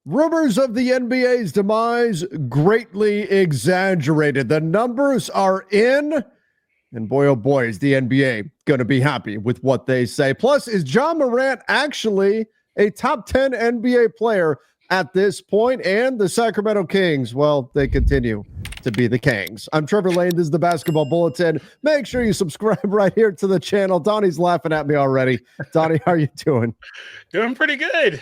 Rumors of the NBA's demise greatly exaggerated. The numbers are in, and boy, oh boy, is the NBA going to be happy with what they say. Plus, is John Morant actually a top 10 NBA player at this point? And the Sacramento Kings, well, they continue to be the Kings. I'm Trevor Lane. This is the Basketball Bulletin. Make sure you subscribe right here to the channel. Donnie's laughing at me already. Donnie, how are you doing? Doing pretty good.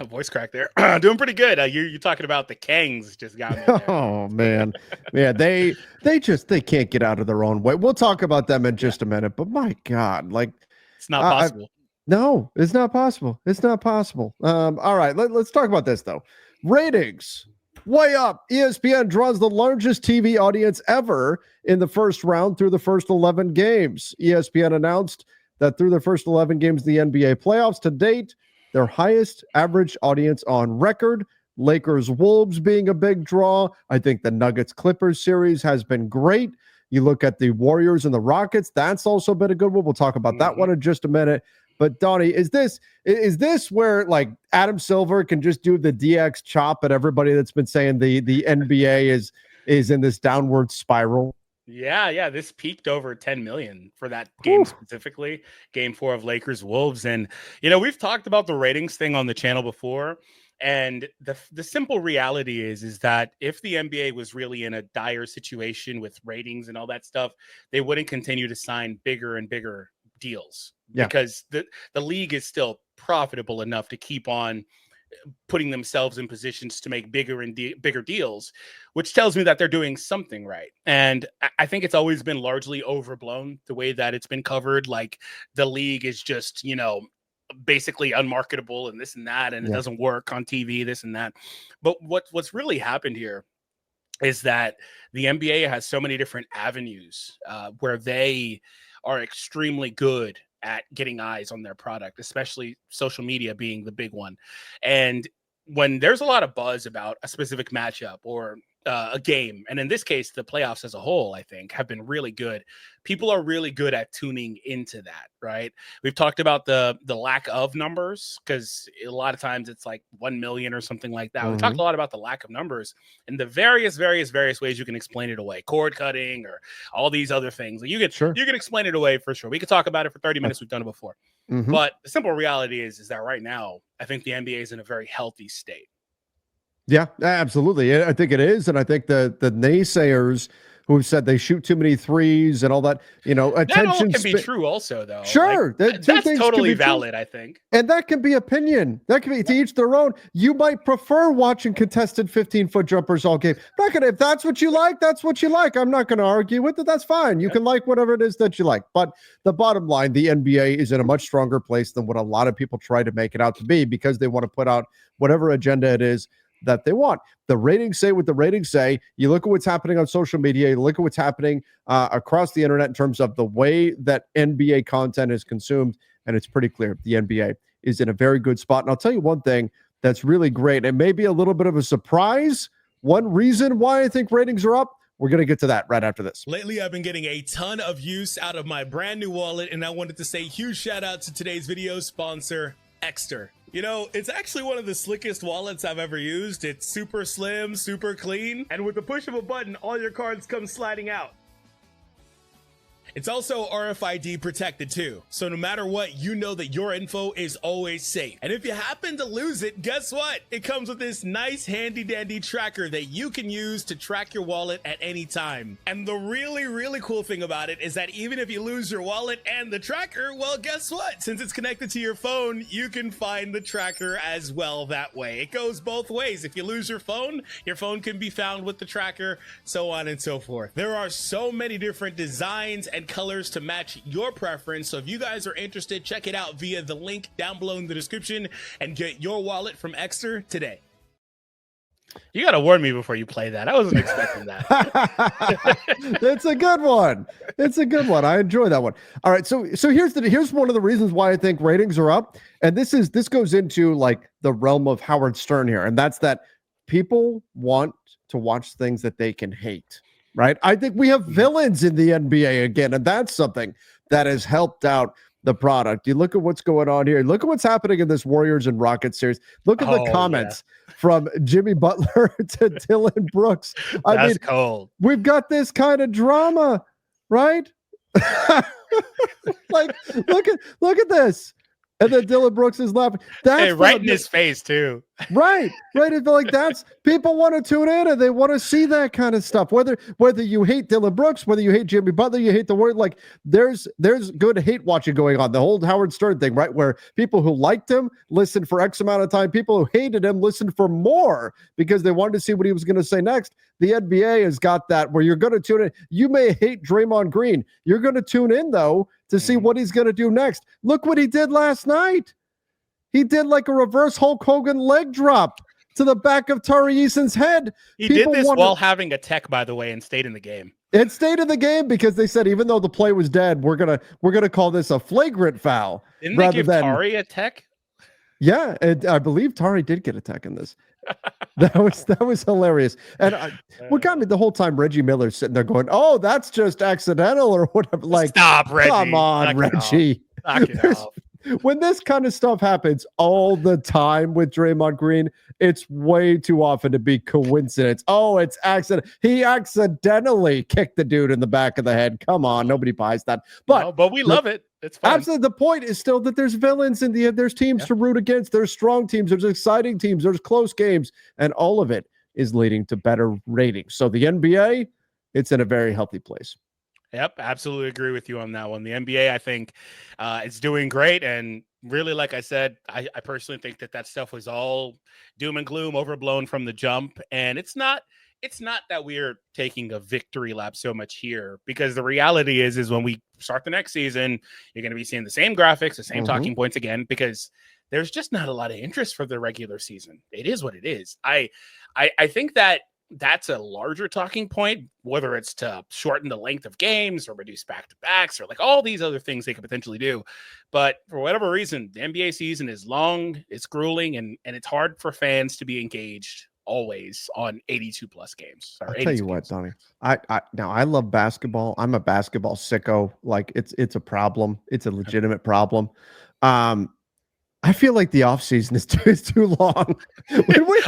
Voice crack there. Doing pretty good. You're talking about the Kings just got me there. Oh man, yeah, they can't get out of their own way. We'll talk about them in just a minute, but my God, like it's not possible. No, it's not possible. It's not possible. All right, let's talk about this though. Ratings way up. ESPN draws the largest TV audience ever in the first round through the first 11 games. ESPN announced that through the first 11 games of the NBA playoffs to date, their highest average audience on record. Lakers Wolves being a big draw. I think the Nuggets Clippers series has been great. You look at the Warriors and the Rockets, that's also been a good one. We'll talk about that one in just a minute. But Donnie, is this where like Adam Silver can just do the DX chop at everybody that's been saying the NBA is in this downward spiral? Yeah. This peaked over 10 million for that game specifically, game 4 of Lakers Wolves. And, we've talked about the ratings thing on the channel before. And the simple reality is that if the NBA was really in a dire situation with ratings and all that stuff, they wouldn't continue to sign bigger and bigger deals because the league is still profitable enough to keep on putting themselves in positions to make bigger and bigger deals, which tells me that they're doing something right. And I think it's always been largely overblown the way that it's been covered. Like the league is just, basically unmarketable and this and that, and it doesn't work on TV, this and that. But what's really happened here is that the NBA has so many different avenues where they are extremely good at getting eyes on their product, especially social media being the big one. And when there's a lot of buzz about a specific matchup or a game, and in this case, the playoffs as a whole, I think, have been really good. People are really good at tuning into that, right? We've talked about the lack of numbers because a lot of times it's like 1 million or something like that. We talked a lot about the lack of numbers and the various ways you can explain it away, cord cutting or all these other things. You can explain it away for sure. We could talk about it for 30 minutes. We've done it before. But the simple reality is that right now, I think the NBA is in a very healthy state. Yeah, absolutely. I think it is. And I think the naysayers who have said they shoot too many threes and all that, attention can be true also, though. Sure. Like, that's totally valid, I think. And that can be opinion. That can be to each their own. You might prefer watching contested 15-foot jumpers all game. If that's what you like, that's what you like. I'm not going to argue with it. That's fine. You can like whatever it is that you like. But the bottom line, the NBA is in a much stronger place than what a lot of people try to make it out to be because they want to put out whatever agenda it is that they want. The ratings say what the ratings say. You look at what's happening on social media, you look at what's happening across the internet in terms of the way that NBA content is consumed, and it's pretty clear the NBA is in a very good spot. And I'll tell you one thing that's really great, and maybe a little bit of a surprise. One reason why I think ratings are up, we're going to get to that right after this. Lately, I've been getting a ton of use out of my brand new wallet, and I wanted to say huge shout out to today's video sponsor, Exter. It's actually one of the slickest wallets I've ever used. It's super slim, super clean, and with the push of a button, all your cards come sliding out. It's also RFID protected too, so no matter what, you know that your info is always safe. And if you happen to lose it, guess what? It comes with this nice handy dandy tracker that you can use to track your wallet at any time. And the really cool thing about it is that even if you lose your wallet and the tracker, well, guess what? Since it's connected to your phone, you can find the tracker as well that way. It goes both ways. If you lose your phone can be found with the tracker, so on and so forth. There are so many different designs and colors to match your preference. So if you guys are interested, check it out via the link down below in the description and get your wallet from Exter today. You got to warn me before you play that. I wasn't expecting that. It's a good one. It's a good one. I enjoy that one. All right. So here's one of the reasons why I think ratings are up. And this goes into like the realm of Howard Stern here. And that's that people want to watch things that they can hate. Right. I think we have villains in the NBA again, and that's something that has helped out the product. You look at what's going on here. Look at what's happening in this Warriors and Rockets series. Look at the comments from Jimmy Butler to Dylan Brooks. I mean, cold. We've got this kind of drama, right? Like, look at this. And then Dylan Brooks is laughing. That's right in his face too. Right. It's like that's people want to tune in and they want to see that kind of stuff. Whether you hate Dylan Brooks, whether you hate Jimmy Butler, you hate the word. Like there's good hate watching going on. The whole Howard Stern thing, right? Where people who liked him listened for X amount of time. People who hated him listened for more because they wanted to see what he was going to say next. The NBA has got that where you're going to tune in. You may hate Draymond Green. You're going to tune in though to see what he's going to do next. Look what he did last night. He did like a reverse Hulk Hogan leg drop to the back of Tari Eason's head. He did this while having a tech, by the way, and stayed in the game. It stayed in the game because they said even though the play was dead, we're gonna call this a flagrant foul. Didn't they give Tari a tech? Yeah, I believe Tari did get a tech in this. That was hilarious. And what got me the whole time, Reggie Miller's sitting there going, "Oh, that's just accidental or whatever." Like, stop, Reggie. Come on, Reggie. Knock it off. When this kind of stuff happens all the time with Draymond Green, it's way too often to be coincidence. Oh, it's accident. He accidentally kicked the dude in the back of the head. Come on, nobody buys that. But we love it. It's fun. Absolutely. The point is still that there's villains in the end. There's teams to root against. There's strong teams. There's exciting teams. There's close games. And all of it is leading to better ratings. So the NBA, it's in a very healthy place. Yep, absolutely agree with you on that one. The NBA, I think, is doing great. And really, like I said, I personally think that stuff was all doom and gloom, overblown from the jump. And it's not that we're taking a victory lap so much here, because the reality is when we start the next season, you're going to be seeing the same graphics, the same talking points again, because there's just not a lot of interest for the regular season. It is what it is. I think that's a larger talking point, whether it's to shorten the length of games or reduce back-to-backs or like all these other things they could potentially do. But for whatever reason, the NBA season is long, it's grueling, and it's hard for fans to be engaged always on 82 plus games. I'll tell you what, Donnie, I love basketball. I'm a basketball sicko. Like it's a problem. It's a legitimate problem. I feel like the offseason is too long.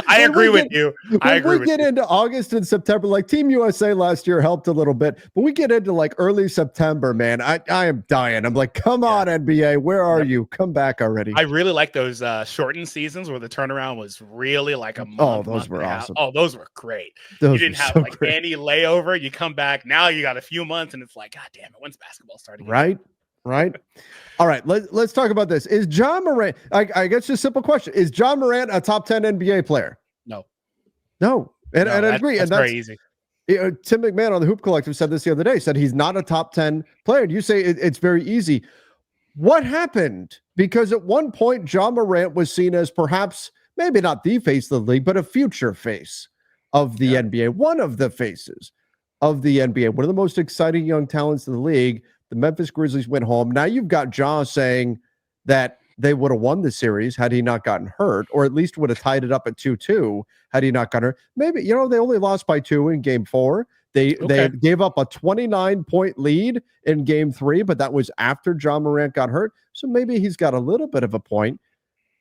I agree with you. When we get into August and September, like Team USA last year helped a little bit, but we get into like early September, man, I am dying. I'm like, come on, NBA, where are you? Come back already. I really like those shortened seasons where the turnaround was really like a month. Oh, those were awesome. Oh, those were great. You didn't have any layover. You come back, now you got a few months and it's like, God damn it, when's basketball starting? Right. All right, let's talk about this. Is John Morant, I guess just a simple question, is John Morant a top 10 NBA player? No. And I agree. That's very easy. Tim McMahon on the Hoop Collective said this the other day, said he's not a top 10 player. And you say it's very easy. What happened? Because at one point, John Morant was seen as perhaps, maybe not the face of the league, but a future face of the NBA, one of the faces of the NBA, one of the most exciting young talents in the league. The Memphis Grizzlies went home. Now you've got Ja saying that they would have won the series had he not gotten hurt, or at least would have tied it up at 2-2 had he not gotten hurt. Maybe, they only lost by 2 in game 4. They gave up a 29-point lead in game 3, but that was after John Morant got hurt. So maybe he's got a little bit of a point.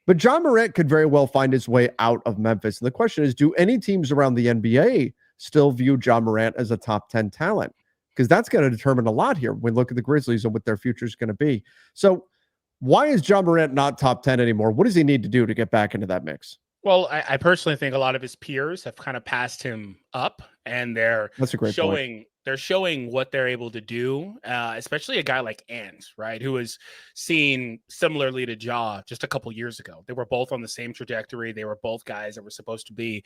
But John Morant could very well find his way out of Memphis. And the question is, do any teams around the NBA still view John Morant as a top 10 talent? Because that's going to determine a lot here when we look at the Grizzlies and what their future is going to be. So why is John Morant not top 10 anymore? What does he need to do to get back into that mix? Well, I personally think a lot of his peers have kind of passed him up, and that's a great point. They're showing what they're able to do, especially a guy like Ant, right, who was seen similarly to Ja just a couple years ago. They were both on the same trajectory. They were both guys that were supposed to be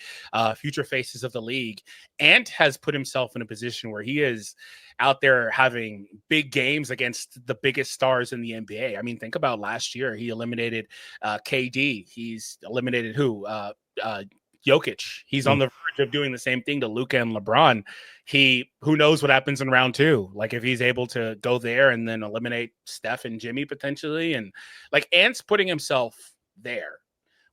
future faces of the league. Ant has put himself in a position where he is out there having big games against the biggest stars in the NBA. I mean, think about last year. He eliminated KD. He's eliminated who? Jokic. He's on the verge of doing the same thing to Luka and LeBron. Who knows what happens in round 2? Like if he's able to go there and then eliminate Steph and Jimmy potentially, and like Ant's putting himself there.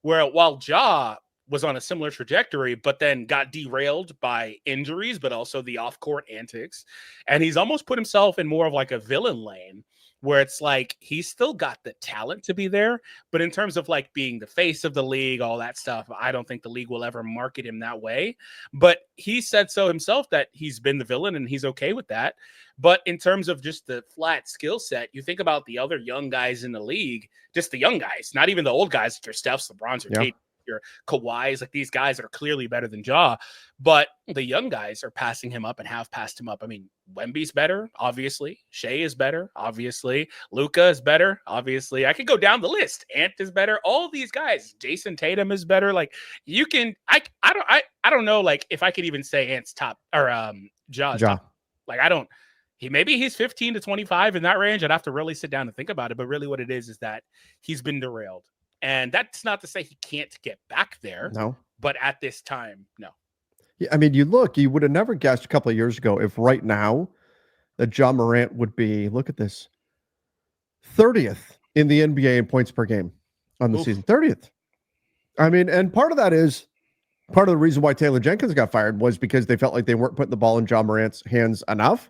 While Ja was on a similar trajectory, but then got derailed by injuries, but also the off-court antics, and he's almost put himself in more of like a villain lane where it's like he's still got the talent to be there, but in terms of like being the face of the league, all that stuff, I don't think the league will ever market him that way. But he said so himself that he's been the villain and he's okay with that. But in terms of just the flat skill set, you think about the other young guys in the league, just the young guys, not even the old guys, like your Stephs, LeBrons, or Tate, your Kawhis, like these guys are clearly better than Ja, but the young guys are passing him up and have passed him up. I mean, Wemby's better, obviously. Shea is better, obviously. Luka is better, obviously. I could go down the list. Ant is better. All these guys. Jason Tatum is better. Like you can, I don't know. Like if I could even say Ant's top or Ja's Ja. top. Like I don't. Maybe he's 15 to 25 in that range. I'd have to really sit down and think about it. But really, what it is that he's been derailed. And that's not to say he can't get back there. No. But at this time, no. Yeah, I mean, you would have never guessed a couple of years ago if right now that Ja Morant would be, look at this, 30th in the NBA in points per game on the season. 30th. I mean, and part of the reason why Taylor Jenkins got fired was because they felt like they weren't putting the ball in Ja Morant's hands enough.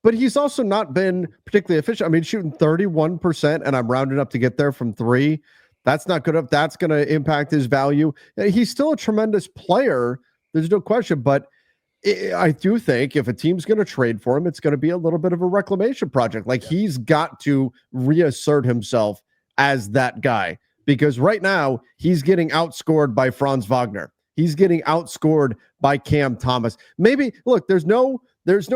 But he's also not been particularly efficient. I mean, shooting 31%, and I'm rounding up to get there from 3. That's not good enough. That's going to impact his value. He's still a tremendous player. There's no question. But I do think if a team's going to trade for him, it's going to be a little bit of a reclamation project. Like he's got to reassert himself as that guy, because right now he's getting outscored by Franz Wagner. He's getting outscored by Cam Thomas. Maybe look, there's no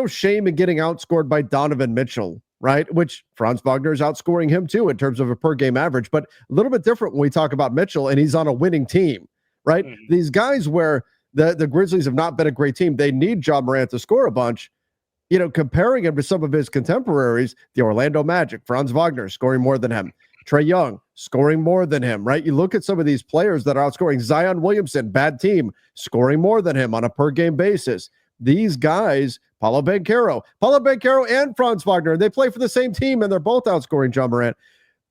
shame in getting outscored by Donovan Mitchell, right? Which Franz Wagner is outscoring him too in terms of a per game average, but a little bit different when we talk about Mitchell and he's on a winning team, right? Mm-hmm. These guys where the Grizzlies have not been a great team, they need Ja Morant to score a bunch. You know, comparing him to some of his contemporaries, the Orlando Magic, Franz Wagner scoring more than him, Trae Young scoring more than him, right? You look at some of these players that are outscoring. Zion Williamson, bad team, scoring more than him on a per game basis. These guys, Paolo Banchero and Franz Wagner, they play for the same team and they're both outscoring Ja Morant.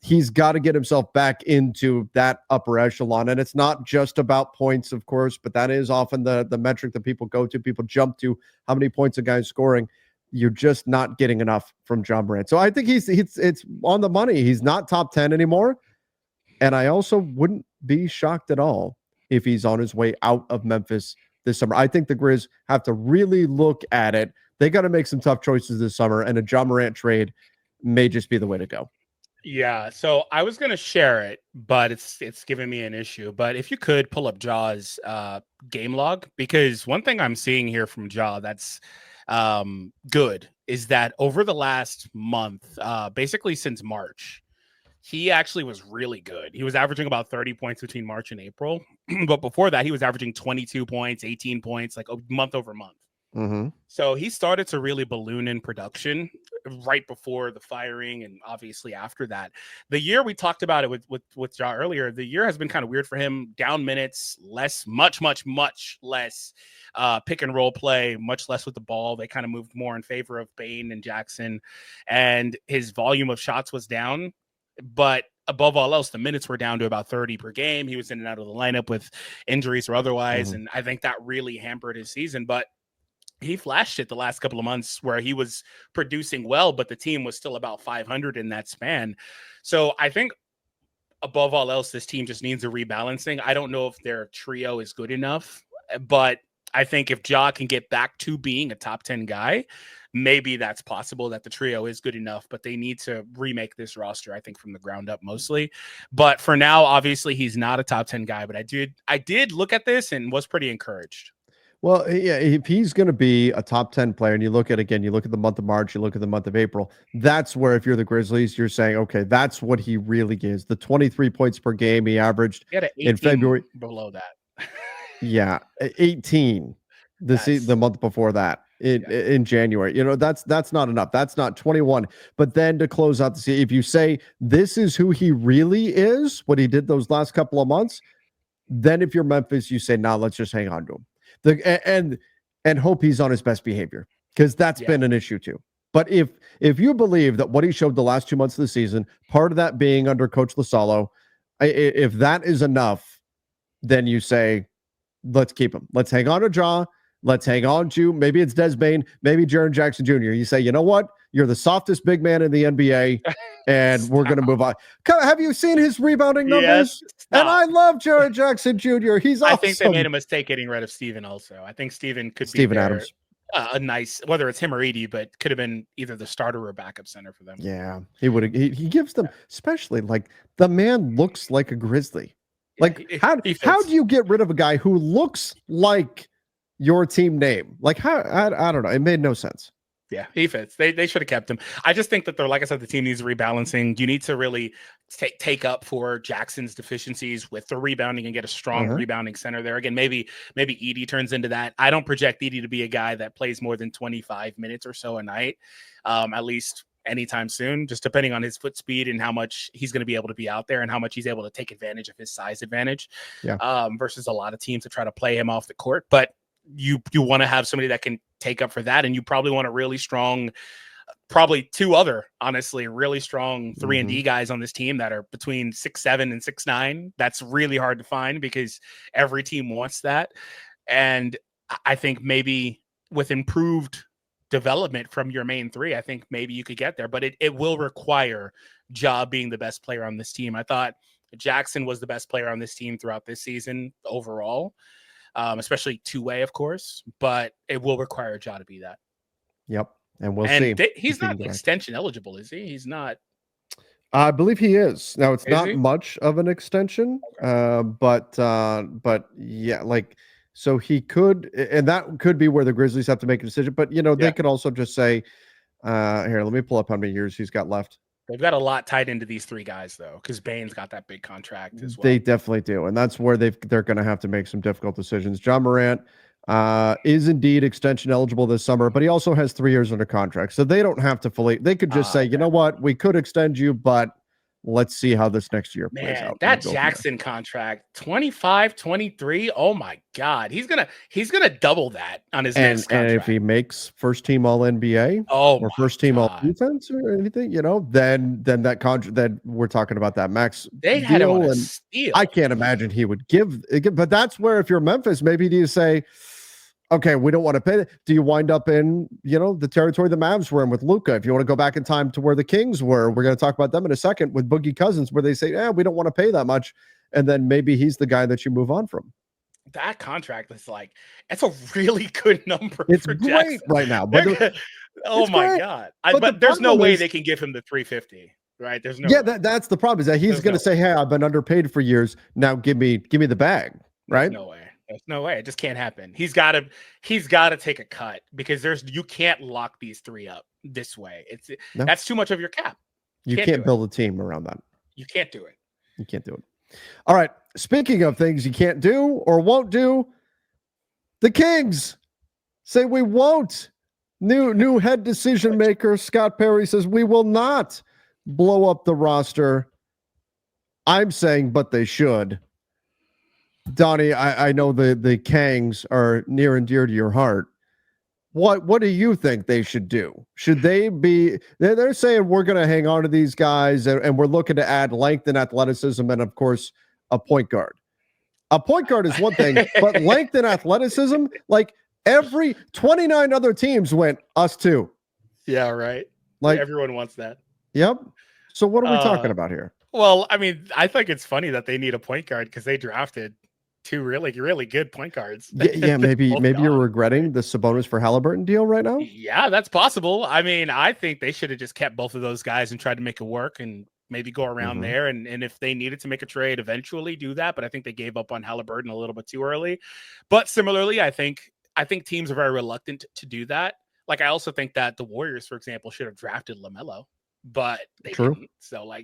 He's got to get himself back into that upper echelon. And it's not just about points, of course, but that is often the metric that people go to. People jump to how many points a guy's scoring. You're just not getting enough from Ja Morant. So I think it's on the money. He's not top 10 anymore. And I also wouldn't be shocked at all if he's on his way out of Memphis this summer. I think the Grizz have to really look at it. They got to make some tough choices this summer, and a Ja Morant trade may just be the way to go. Yeah, so I was going to share it, but it's giving me an issue. But if you could pull up Ja's game log, because one thing I'm seeing here from Ja that's good is that over the last month, basically since March, he actually was really good. He was averaging about 30 points between March and April. But before that, he was averaging 22 points, 18 points, like a month over month. Mm-hmm. So he started to really balloon in production right before the firing and obviously after that. The year we talked about it with Ja earlier, the year has been kind of weird for him. Down minutes, much less pick and roll play, much less with the ball. They kind of moved more in favor of Bane and Jackson, and his volume of shots was down. But above all else, the minutes were down to about 30 per game. He was in and out of the lineup with injuries or otherwise. Mm-hmm. And I think that really hampered his season. But he flashed it the last couple of months where he was producing well, but the team was still about 500 in that span. So I think above all else, this team just needs a rebalancing. I don't know if their trio is good enough, but I think if Ja can get back to being a top 10 guy, maybe that's possible that the trio is good enough, but they need to remake this roster, I think, from the ground up mostly. But for now, obviously, he's not a top 10 guy, but I did look at this and was pretty encouraged. Well, yeah, if he's going to be a top 10 player, and you look at the month of March, you look at the month of April, that's where, if you're the Grizzlies, you're saying, okay, that's what he really is. The 23 points per game he averaged in February. Below that. Yeah, 18 the month before that in January. You know, that's not enough. That's not 21. But then to close out the season, if you say this is who he really is, what he did those last couple of months, then if you're Memphis, you say, nah, let's just hang on to him. And hope he's on his best behavior, because that's been an issue too. But if you believe that what he showed the last 2 months of the season, part of that being under Coach Lasalo, if that is enough, then you say, let's keep him. Let's hang on to Ja. Let's hang on to, maybe it's Des Bane, maybe Jaren Jackson Jr. You say, you know what? You're the softest big man in the NBA, and we're going to move on. Have you seen his rebounding numbers? Yes, and I love Jared Jackson Jr. He's awesome. I think they made a mistake getting rid of Steven also. I think Steven could Steven be Adams. A nice, whether it's him or Edie, but could have been either the starter or backup center for them. Yeah, he would. He gives them, especially like the man looks like a Grizzly. Like how do you get rid of a guy who looks like your team name? Like how I don't know. It made no sense. Yeah, he fits. They should have kept him. I just think that they're, like I said, the team needs rebalancing. You need to really take up for Jackson's deficiencies with the rebounding and get a strong rebounding center there. Again, maybe Edie turns into that. I don't project Edie to be a guy that plays more than 25 minutes or so a night, at least anytime soon, just depending on his foot speed and how much he's going to be able to be out there and how much he's able to take advantage of his size advantage versus a lot of teams that try to play him off the court. But you want to have somebody that can take up for that, and you probably want a really strong, probably two other, honestly, really strong 3-and-D guys on this team that are between 6'7" and 6'9". That's really hard to find because every team wants that. And I think maybe with improved development from your main three, I think maybe you could get there, but it will require Ja being the best player on this team. I thought Jackson was the best player on this team throughout this season overall. Especially two-way, of course, but it will require Ja to be that. Yep, and we'll see. He's not extension eligible, is he? He's not. I believe he is. Now it's not much of an extension, but yeah, like so he could, and that could be where the Grizzlies have to make a decision. But they could also just say, here, let me pull up how many years he's got left. They've got a lot tied into these three guys, though, because Bane's got that big contract as well. They definitely do, and that's where they're going to have to make some difficult decisions. Ja Morant is indeed extension eligible this summer, but he also has 3 years under contract, so they don't have to fully. They could just say, you know what, we could extend you, but let's see how this next year plays out. That Jackson contract, 25, 23. Oh my God. He's gonna double that on his next contract. And if he makes first team all NBA or first team all defense or anything, then that contract, then we're talking about that max. They had him on a steal. I can't imagine he would give, but that's where if you're Memphis, maybe do you say, okay, we don't want to pay that. Do you wind up in, the territory the Mavs were in with Luka? If you want to go back in time to where the Kings were, we're going to talk about them in a second with Boogie Cousins, where they say, we don't want to pay that much. And then maybe he's the guy that you move on from. That contract is it's a really good number. It's for great Jackson right now. But oh my God. But there's no way they can give him the 350, right? There's no way. That's the problem, is that he's going to say, hey, I've been underpaid for years. Now give me the bag, right? No way. There's no way. It just can't happen. He's got to take a cut because you can't lock these three up this way. That's too much of your cap. You can't build a team around that. You can't do it. You can't do it. All right. Speaking of things you can't do or won't do, the Kings say we won't. New head decision maker Scott Perry says we will not blow up the roster. I'm saying, but they should. Donnie, I know the Kangs are near and dear to your heart. What do you think they should do? Should they be? They're saying we're going to hang on to these guys, and we're looking to add length and athleticism, and of course, a point guard. A point guard is one thing, but length and athleticism, like every 29 other teams went us too. Yeah, right. Like everyone wants that. Yep. So what are we talking about here? Well, I mean, I think it's funny that they need a point guard because they drafted two really, really good point guards. Yeah, maybe you're regretting the Sabonis for Halliburton deal right now. Yeah, that's possible. I mean, I think they should have just kept both of those guys and tried to make it work and maybe go around there. And if they needed to make a trade, eventually do that. But I think they gave up on Halliburton a little bit too early. But similarly, I think teams are very reluctant to do that. Like, I also think that the Warriors, for example, should have drafted LaMelo. But they didn't. So I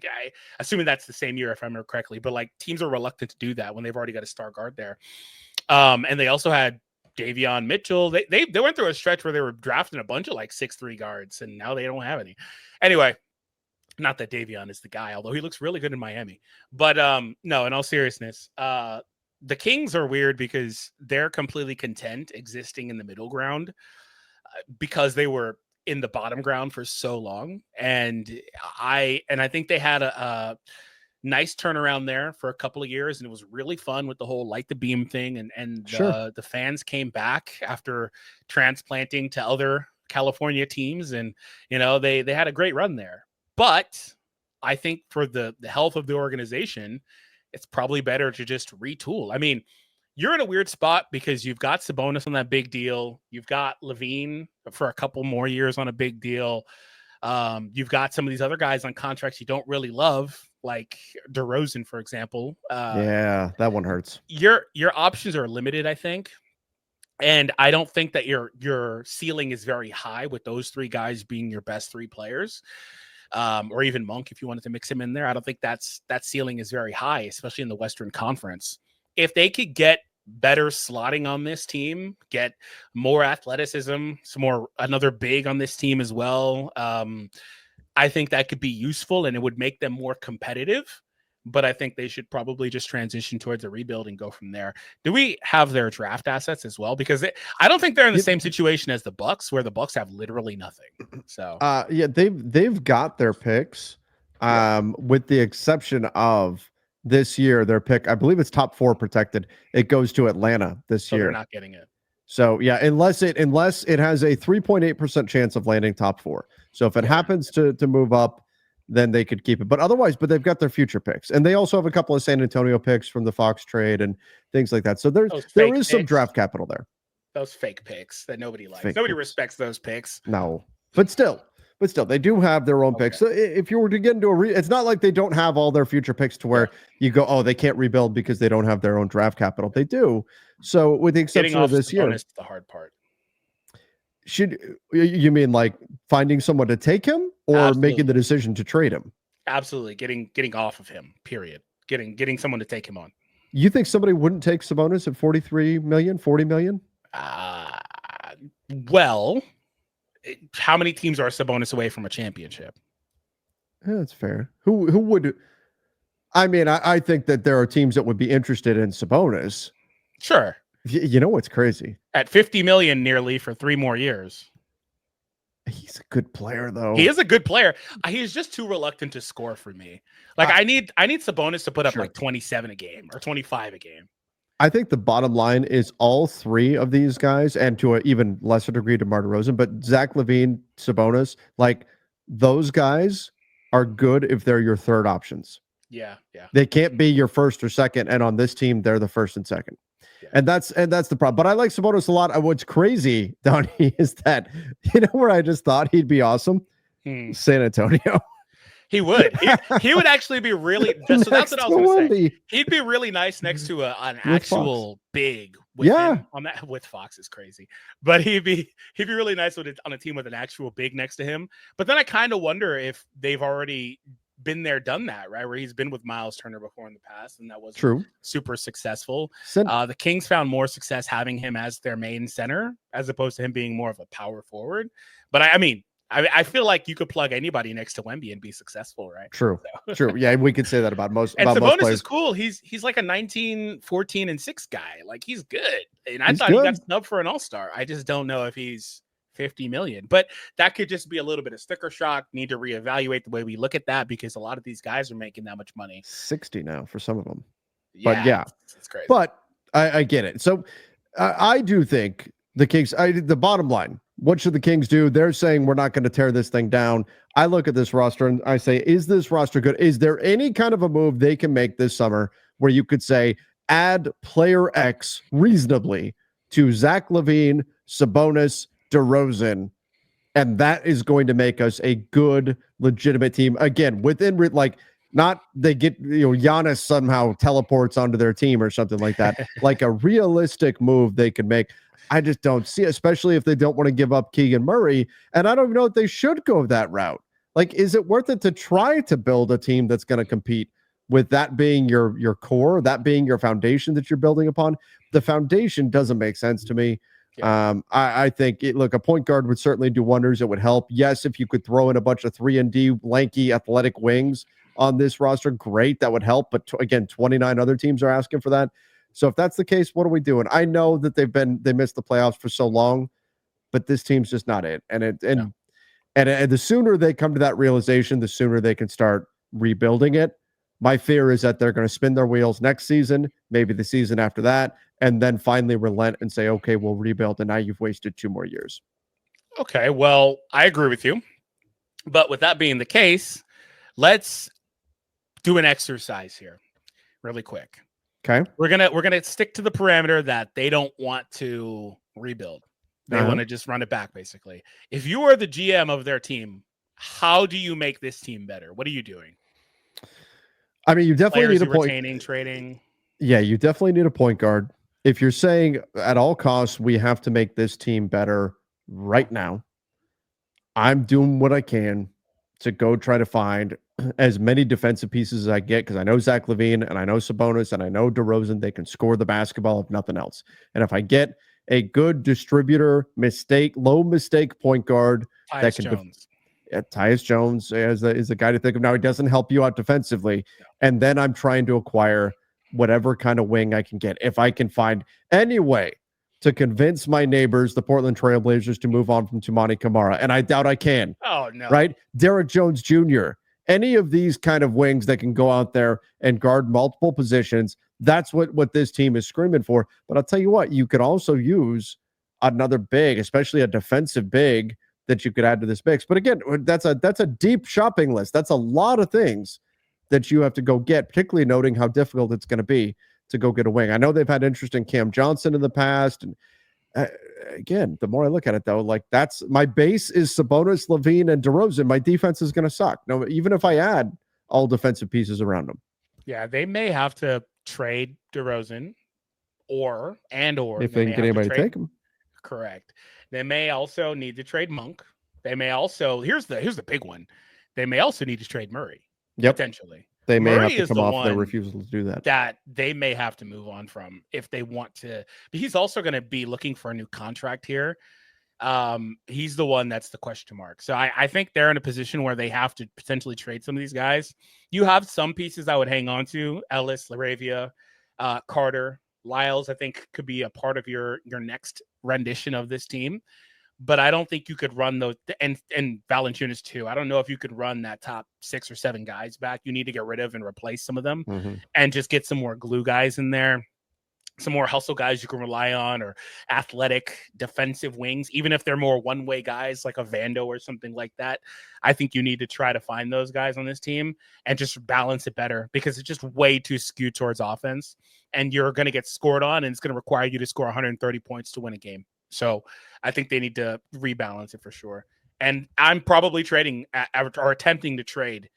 assuming that's the same year if I remember correctly, but teams are reluctant to do that when they've already got a star guard there. And they also had Davion Mitchell. They went through a stretch where they were drafting a bunch of 6'3" guards, and now they don't have any. Anyway, not that Davion is the guy, although he looks really good in Miami. But no, in all seriousness, the Kings are weird because they're completely content existing in the middle ground because they were in the bottom ground for so long. And I think they had a nice turnaround there for a couple of years. And it was really fun with the whole Light the Beam thing. And the fans came back after transplanting to other California teams, and they had a great run there. But I think for the health of the organization, it's probably better to just retool. I mean, you're in a weird spot because you've got Sabonis on that big deal. You've got Levine for a couple more years on a big deal. You've got some of these other guys on contracts you don't really love, like DeRozan, for example. Yeah, that one hurts. Your options are limited, I think. And I don't think that your ceiling is very high with those three guys being your best three players. Or even Monk, if you wanted to mix him in there. I don't think that ceiling is very high, especially in the Western Conference. If they could get better slotting on this team, get more athleticism, another big on this team as well, I think that could be useful and it would make them more competitive. But I think they should probably just transition towards a rebuild and go from there. Do we have their draft assets as well? Because I don't think they're in the same situation as the Bucks, where the Bucks have literally nothing. So yeah, they've got their picks, with the exception of this year. Their pick, I believe it's top 4 protected. It goes to Atlanta this year. They're not getting it. So yeah, unless it has a 3.8% chance of landing top 4. So if it happens to move up, then they could keep it. But otherwise, they've got their future picks. And they also have a couple of San Antonio picks from the Fox trade and things like that. So there is some draft capital there. Those fake picks that nobody likes. Fake Nobody picks. respects those picks. No. But still, they do have their own picks. So if you were to get into it's not like they don't have all their future picks to where you go, oh, they can't rebuild because they don't have their own draft capital. They do. So with the exception of this year, is the hard part. Should you mean like finding someone to take him or making the decision to trade him? Absolutely. Getting off of him, period. Getting someone to take him on. You think somebody wouldn't take Sabonis at 43 million, 40 million? Well, how many teams are Sabonis away from a championship? Yeah, that's fair. Who would? I mean, I think that there are teams that would be interested in Sabonis. Sure. You know what's crazy? At 50 million nearly for 3 more years. He's a good player, though. He is a good player. He's just too reluctant to score for me. Like I need Sabonis to put up like 27 a game or 25 a game. I think the bottom line is all three of these guys, and to an even lesser degree DeMar DeRozan, but Zach LaVine, Sabonis, like those guys are good if they're your third options. Yeah. They can't be your first or second, and on this team, they're the first and second. Yeah. And that's the problem. But I like Sabonis a lot. What's crazy, Donnie, is that where I just thought he'd be awesome? San Antonio. He would. He would actually be really. So that's what I was going to say. He'd be really nice next to an actual Fox. Big. With him on that with Fox is crazy, but he'd be really nice with it on a team with an actual big next to him. But then I kind of wonder if they've already been there, done that, right? Where he's been with Miles Turner before in the past, and that was super successful. The Kings found more success having him as their main center as opposed to him being more of a power forward. But I feel like you could plug anybody next to Wemby and be successful, right? True. Yeah, we could say that about most. And about Sabonis most players. Is cool. He's like a 19, 14, and 6 guy. Like he's good. And I thought he got snubbed for an all-star. I just don't know if he's 50 million. But that could just be a little bit of sticker shock. Need to reevaluate the way we look at that because a lot of these guys are making that much money. 60 now for some of them. Yeah, but yeah, it's crazy. But I get it. So I do think the Kings. The bottom line. What should the Kings do? They're saying we're not going to tear this thing down. I look at this roster and I say, is this roster good? Is there any kind of a move they can make this summer where you could say add player X reasonably to Zach LaVine, Sabonis, DeRozan, and that is going to make us a good, legitimate team. Again, within not they get Giannis somehow teleports onto their team or something like that. Like a realistic move they could make. I just don't see, especially if they don't want to give up Keegan Murray. And I don't know if they should go that route. Like, is it worth it to try to build a team that's going to compete with that being your core, that being your foundation that you're building upon? The foundation doesn't make sense to me. Yeah. I think a point guard would certainly do wonders. It would help. Yes, if you could throw in a bunch of 3-and-D lanky athletic wings on this roster, great. That would help. But again, 29 other teams are asking for that. So if that's the case, what are we doing? I know that they missed the playoffs for so long, but this team's just not it. And the sooner they come to that realization, the sooner they can start rebuilding it. My fear is that they're going to spin their wheels next season, maybe the season after that, and then finally relent and say, okay, we'll rebuild. And now you've wasted 2 more years. Okay, well, I agree with you. But with that being the case, let's do an exercise here really quick. Okay. We're gonna stick to the parameter that they don't want to rebuild. They want to just run it back, basically. If you are the GM of their team, how do you make this team better? What are you doing? I mean, you definitely Players need a point. Retaining, trading. Yeah, you definitely need a point guard. If you're saying at all costs we have to make this team better right now, I'm doing what I can to go try to find as many defensive pieces as I get, because I know Zach LaVine and I know Sabonis and I know DeRozan, they can score the basketball if nothing else. And if I get a good distributor, low mistake point guard Tyus Jones. Tyus Jones is a guy to think of. Now, he doesn't help you out defensively. No. And then I'm trying to acquire whatever kind of wing I can get. If I can find any way to convince my neighbors, the Portland Trailblazers, to move on from Tumani Kamara, and I doubt I can. Oh, no. Right? Derek Jones Jr., any of these kind of wings that can go out there and guard multiple positions, that's what this team is screaming for. But I'll tell you what, you could also use another big, especially a defensive big, that you could add to this mix. But again, that's a deep shopping list. That's a lot of things that you have to go get, particularly noting how difficult it's going to be to go get a wing. I know they've had interest in Cam Johnson in the past. And again, the more I look at it, though, like that's my base is Sabonis, LaVine, and DeRozan. My defense is going to suck. No, even if I add all defensive pieces around them. Yeah, they may have to trade DeRozan or if they can get anybody to take him. Correct. They may also need to trade Monk. They may also here's the big one. They may also need to trade Murray. Yep. Potentially. They may Murray have to come off their refusal to do that. That they may have to move on from if they want to. But he's also going to be looking for a new contract here. He's the one that's the question mark. So I think they're in a position where they have to potentially trade some of these guys. You have some pieces I would hang on to. Ellis, Laravia, Carter, Lyles, I think could be a part of your next rendition of this team. But I don't think you could run those, and Valanciunas too. I don't know if you could run that top 6 or 7 guys back. You need to get rid of and replace some of them and just get some more glue guys in there, some more hustle guys you can rely on, or athletic defensive wings, even if they're more one-way guys like a Vando or something like that. I think you need to try to find those guys on this team and just balance it better, because it's just way too skewed towards offense, and you're going to get scored on, and it's going to require you to score 130 points to win a game. So I think they need to rebalance it for sure. And I'm probably trading or attempting to trade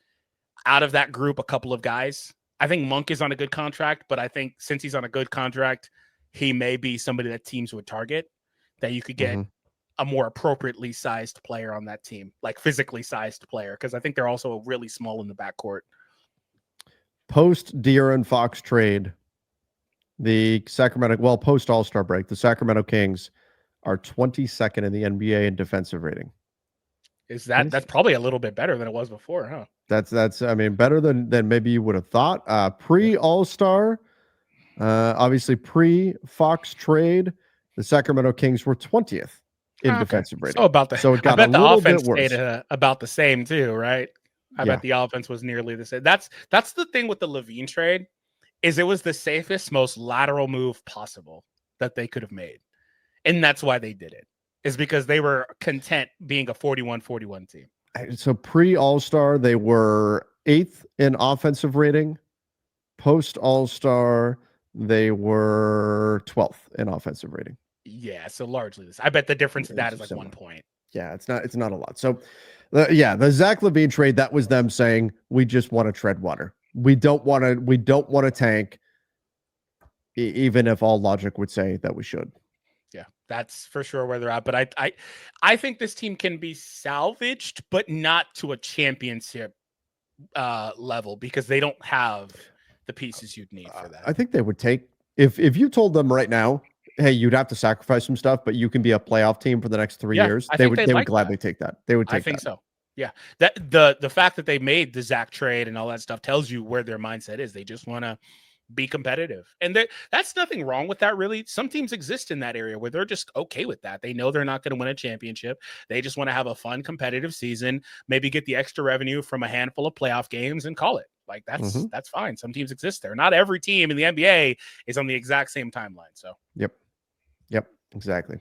out of that group a couple of guys. I think Monk is on a good contract, but I think since he's on a good contract, he may be somebody that teams would target, that you could get a more appropriately sized player on that team, like physically sized player, because I think they're also really small in the backcourt. Post De'Aaron Fox trade, the post All-Star break, the Sacramento Kings are 22nd in the NBA in defensive rating. That's probably a little bit better than it was before, huh? That's I mean, better than maybe you would have thought. Pre All-Star, obviously pre Fox trade, the Sacramento Kings were 20th in defensive rating. So it got I bet the offense stayed about the same too, right? I bet the offense was nearly the same. That's the thing with the LaVine trade, is it was the safest, most lateral move possible that they could have made. And that's why they did it, is because they were content being a 41-41 team. So pre-All-Star, they were 8th in offensive rating. Post-All-Star, they were 12th in offensive rating. Yeah, so largely this. I bet the difference in that is like 1 point. Yeah, it's not a lot. So, the Zach LaVine trade, that was them saying, we just want to tread water. We don't want to tank, even if all logic would say that we should. Yeah, that's for sure where they're at. But I think this team can be salvaged, but not to a championship level, because they don't have the pieces you'd need for that. I think they would take, if you told them right now, hey, you'd have to sacrifice some stuff, but you can be a playoff team for the next 3 years. They would gladly take that. They would take that. I think so. Yeah. That the fact that they made the Zach trade and all that stuff tells you where their mindset is. They just want to be competitive. And that's nothing wrong with that, really. Some teams exist in that area where they're just okay with that. They know they're not going to win a championship. They just want to have a fun, competitive season, maybe get the extra revenue from a handful of playoff games and call it. Like that's fine. Some teams exist there. Not every team in the NBA is on the exact same timeline. So Yep, exactly.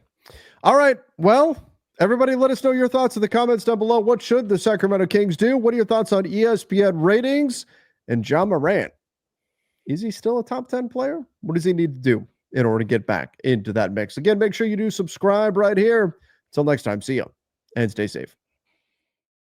All right. Well, Everybody, let us know your thoughts in the comments down below. What should the Sacramento Kings do? What are your thoughts on ESPN ratings and Ja Morant? Is he still a top 10 player? What does he need to do in order to get back into that mix? Again, make sure you do subscribe right here. Until next time, see you and stay safe.